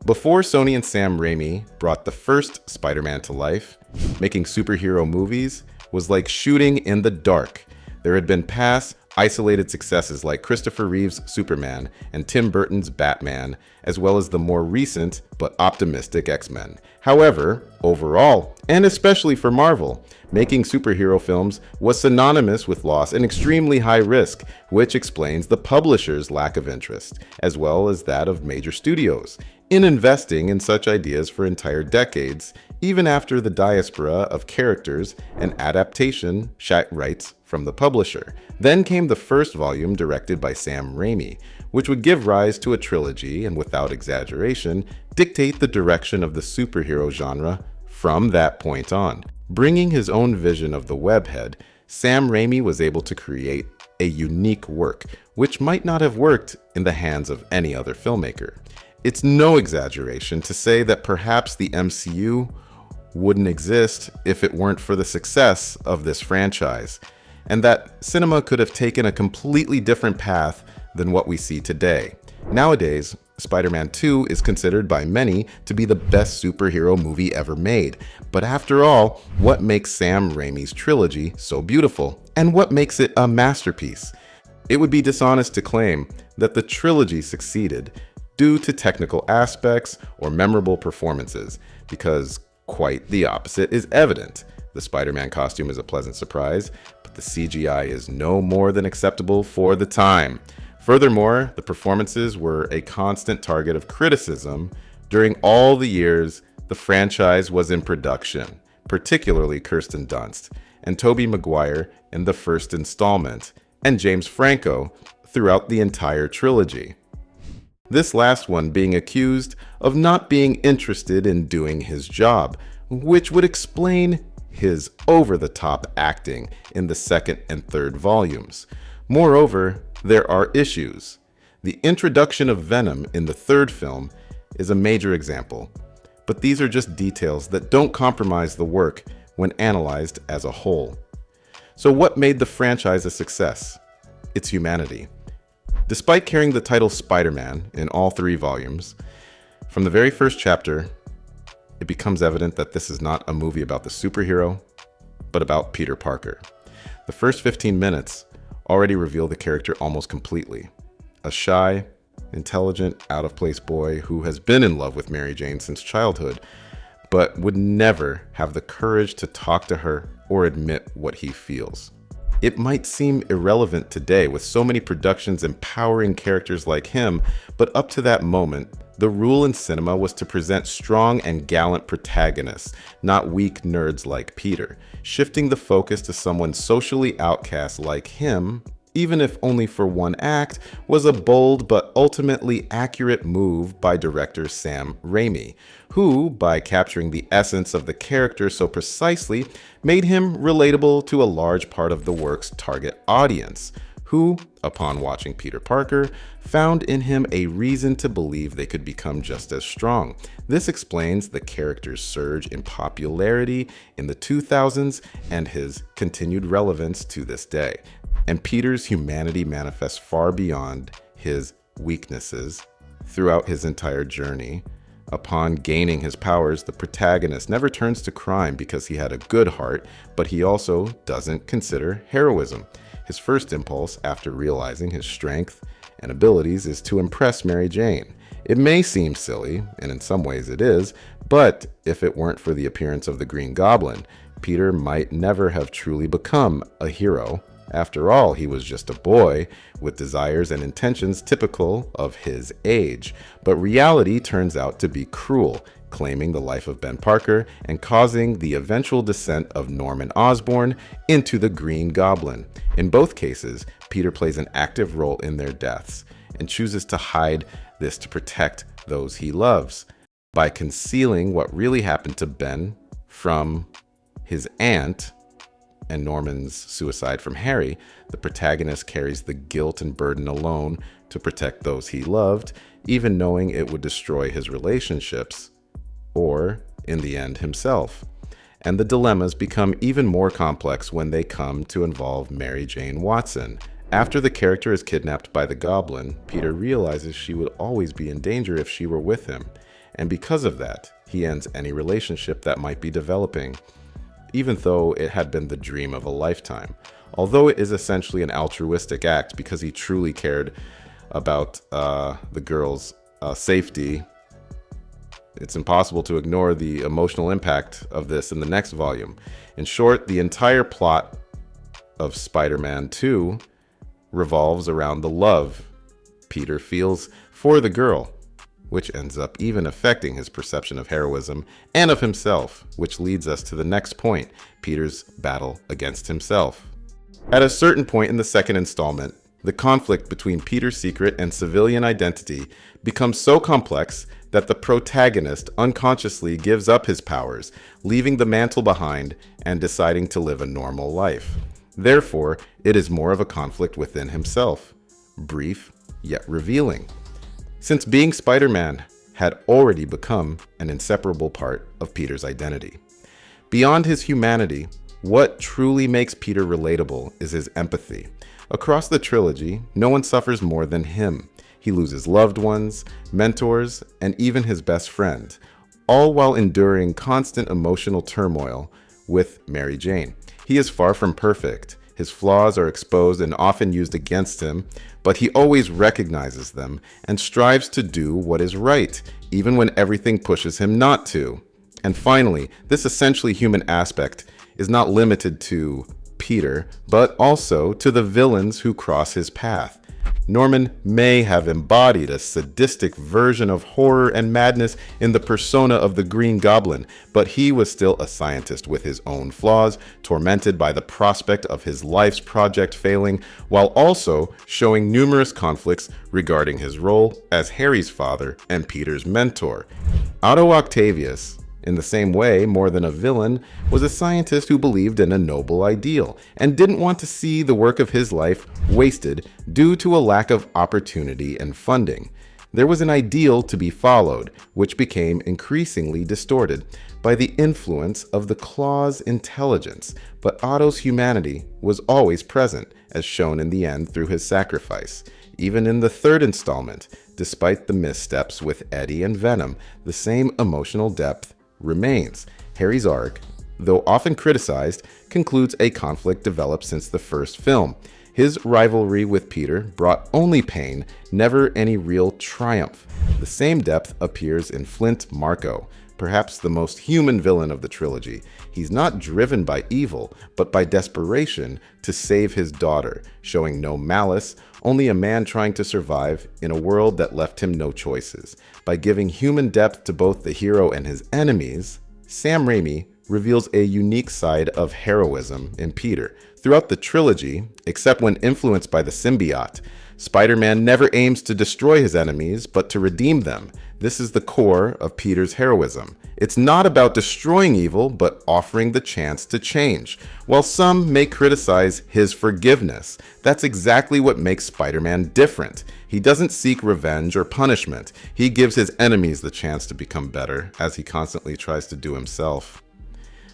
Before Sony and Sam Raimi brought the first Spider-Man to life, making superhero movies was like shooting in the dark. There had been past, isolated successes like Christopher Reeve's Superman and Tim Burton's Batman, as well as the more recent but optimistic X-Men. However, overall, and especially for Marvel, making superhero films was synonymous with loss and extremely high risk, which explains the publisher's lack of interest, as well as that of major studios, in investing in such ideas for entire decades, even after the diaspora of characters and adaptation rights from the publisher. Then came the first volume directed by Sam Raimi, which would give rise to a trilogy and, without exaggeration, dictate the direction of the superhero genre from that point on. Bringing his own vision of the webhead, Sam Raimi was able to create a unique work, which might not have worked in the hands of any other filmmaker. It's no exaggeration to say that perhaps the MCU wouldn't exist if it weren't for the success of this franchise, and that cinema could have taken a completely different path than what we see today. Nowadays, Spider-Man 2 is considered by many to be the best superhero movie ever made. But after all, what makes Sam Raimi's trilogy so beautiful? And what makes it a masterpiece? It would be dishonest to claim that the trilogy succeeded due to technical aspects or memorable performances, because quite the opposite is evident. The Spider-Man costume is a pleasant surprise, but the CGI is no more than acceptable for the time. Furthermore, the performances were a constant target of criticism during all the years the franchise was in production, particularly Kirsten Dunst and Tobey Maguire in the first installment, and James Franco throughout the entire trilogy. This last one being accused of not being interested in doing his job, which would explain his over-the-top acting in the second and third volumes. Moreover, there are issues. The introduction of Venom in the third film is a major example, but these are just details that don't compromise the work when analyzed as a whole. So what made the franchise a success? Its humanity. Despite carrying the title Spider-Man in all 3 volumes, from the very first chapter, it becomes evident that this is not a movie about the superhero, but about Peter Parker. The first 15 minutes already reveal the character almost completely. A shy, intelligent, out-of-place boy who has been in love with Mary Jane since childhood, but would never have the courage to talk to her or admit what he feels. It might seem irrelevant today with so many productions empowering characters like him, but up to that moment, the rule in cinema was to present strong and gallant protagonists, not weak nerds like Peter. Shifting the focus to someone socially outcast like him, even if only for one act, was a bold but ultimately accurate move by director Sam Raimi, who, by capturing the essence of the character so precisely, made him relatable to a large part of the work's target audience, who, upon watching Peter Parker, found in him a reason to believe they could become just as strong. This explains the character's surge in popularity in the 2000s and his continued relevance to this day. And Peter's humanity manifests far beyond his weaknesses throughout his entire journey. Upon gaining his powers, the protagonist never turns to crime because he had a good heart, but he also doesn't consider heroism. His first impulse after realizing his strength and abilities is to impress Mary Jane. It may seem silly, and in some ways it is, but if it weren't for the appearance of the Green Goblin, Peter might never have truly become a hero. After all, he was just a boy with desires and intentions typical of his age. But reality turns out to be cruel, claiming the life of Ben Parker and causing the eventual descent of Norman Osborn into the Green Goblin. In both cases, Peter plays an active role in their deaths and chooses to hide this to protect those he loves. By concealing what really happened to Ben from his aunt, and Norman's suicide from Harry, the protagonist carries the guilt and burden alone to protect those he loved, even knowing it would destroy his relationships, or, in the end, himself. And the dilemmas become even more complex when they come to involve Mary Jane Watson. After the character is kidnapped by the Goblin, Peter realizes she would always be in danger if she were with him, and because of that, he ends any relationship that might be developing, even though it had been the dream of a lifetime. Although it is essentially an altruistic act because he truly cared about the girl's safety, it's impossible to ignore the emotional impact of this in the next volume. In short, the entire plot of Spider-Man 2 revolves around the love Peter feels for the girl, which ends up even affecting his perception of heroism and of himself, which leads us to the next point, Peter's battle against himself. At a certain point in the second installment, the conflict between Peter's secret and civilian identity becomes so complex that the protagonist unconsciously gives up his powers, leaving the mantle behind and deciding to live a normal life. Therefore, it is more of a conflict within himself, brief yet revealing, since being Spider-Man had already become an inseparable part of Peter's identity. Beyond his humanity, what truly makes Peter relatable is his empathy. Across the trilogy, no one suffers more than him. He loses loved ones, mentors, and even his best friend, all while enduring constant emotional turmoil with Mary Jane. He is far from perfect. His flaws are exposed and often used against him, but he always recognizes them and strives to do what is right, even when everything pushes him not to. And finally, this essentially human aspect is not limited to Peter, but also to the villains who cross his path. Norman may have embodied a sadistic version of horror and madness in the persona of the Green Goblin, but he was still a scientist with his own flaws, tormented by the prospect of his life's project failing, while also showing numerous conflicts regarding his role as Harry's father and Peter's mentor. Otto Octavius, in the same way, more than a villain, was a scientist who believed in a noble ideal and didn't want to see the work of his life wasted due to a lack of opportunity and funding. There was an ideal to be followed, which became increasingly distorted by the influence of the Claw's intelligence, but Otto's humanity was always present, as shown in the end through his sacrifice. Even in the third installment, despite the missteps with Eddie and Venom, the same emotional depth remains. Harry's arc, though often criticized, concludes a conflict developed since the first film. His rivalry with Peter brought only pain, never any real triumph. The same depth appears in Flint Marko, perhaps the most human villain of the trilogy. He's not driven by evil, but by desperation to save his daughter, showing no malice, only a man trying to survive in a world that left him no choices. By giving human depth to both the hero and his enemies, Sam Raimi reveals a unique side of heroism in Peter. Throughout the trilogy, except when influenced by the symbiote, Spider-Man never aims to destroy his enemies, but to redeem them. This is the core of Peter's heroism. It's not about destroying evil, but offering the chance to change. While some may criticize his forgiveness, that's exactly what makes Spider-Man different. He doesn't seek revenge or punishment. He gives his enemies the chance to become better, as he constantly tries to do himself.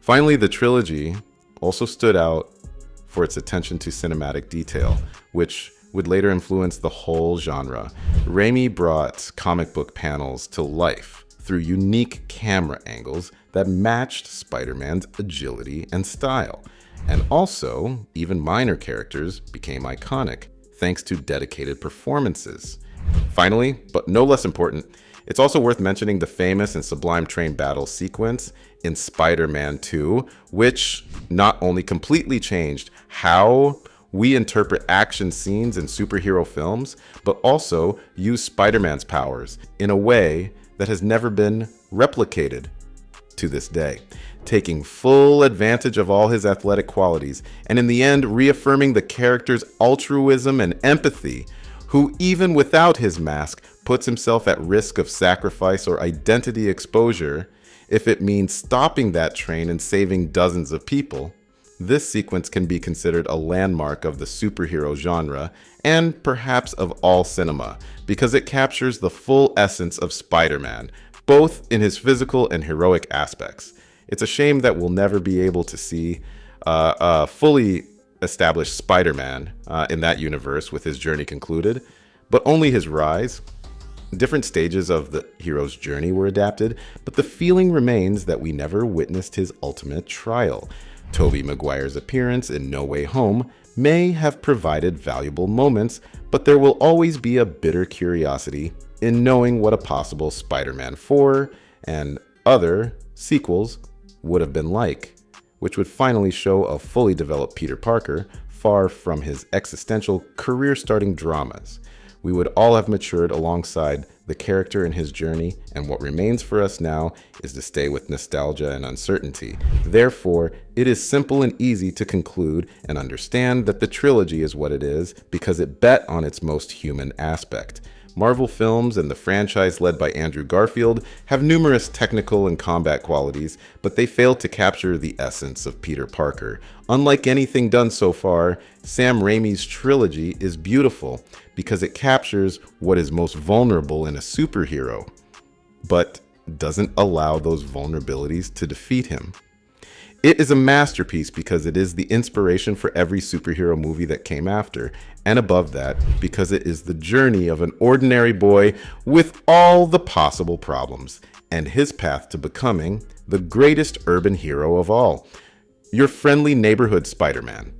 Finally, the trilogy also stood out for its attention to cinematic detail, which would later influence the whole genre. Raimi brought comic book panels to life through unique camera angles that matched Spider-Man's agility and style. And also, even minor characters became iconic thanks to dedicated performances. Finally, but no less important, it's also worth mentioning the famous and sublime train battle sequence in Spider-Man 2, which not only completely changed how we interpret action scenes in superhero films, but also use Spider-Man's powers in a way that has never been replicated to this day, taking full advantage of all his athletic qualities, and in the end reaffirming the character's altruism and empathy, who even without his mask puts himself at risk of sacrifice or identity exposure if it means stopping that train and saving dozens of people. This sequence can be considered a landmark of the superhero genre and perhaps of all cinema, because it captures the full essence of Spider-Man, both in his physical and heroic aspects. It's a shame that we'll never be able to see a fully established Spider-Man in that universe with his journey concluded, but only his rise Different stages of the hero's journey were adapted, but the feeling remains that we never witnessed his ultimate trial. Tobey Maguire's appearance in No Way Home may have provided valuable moments, but there will always be a bitter curiosity in knowing what a possible Spider-Man 4 and other sequels would have been like, which would finally show a fully developed Peter Parker, far from his existential, career-starting dramas. We would all have matured alongside the character in his journey, and what remains for us now is to stay with nostalgia and uncertainty. Therefore, it is simple and easy to conclude and understand that the trilogy is what it is because it bet on its most human aspect. Marvel films and the franchise led by Andrew Garfield have numerous technical and combat qualities, but they fail to capture the essence of Peter Parker. Unlike anything done so far, Sam Raimi's Trilogy is beautiful because it captures what is most vulnerable in a superhero, but doesn't allow those vulnerabilities to defeat him. It is a masterpiece because it is the inspiration for every superhero movie that came after, and above that, because it is the journey of an ordinary boy with all the possible problems, and his path to becoming the greatest urban hero of all. Your friendly neighborhood Spider-Man.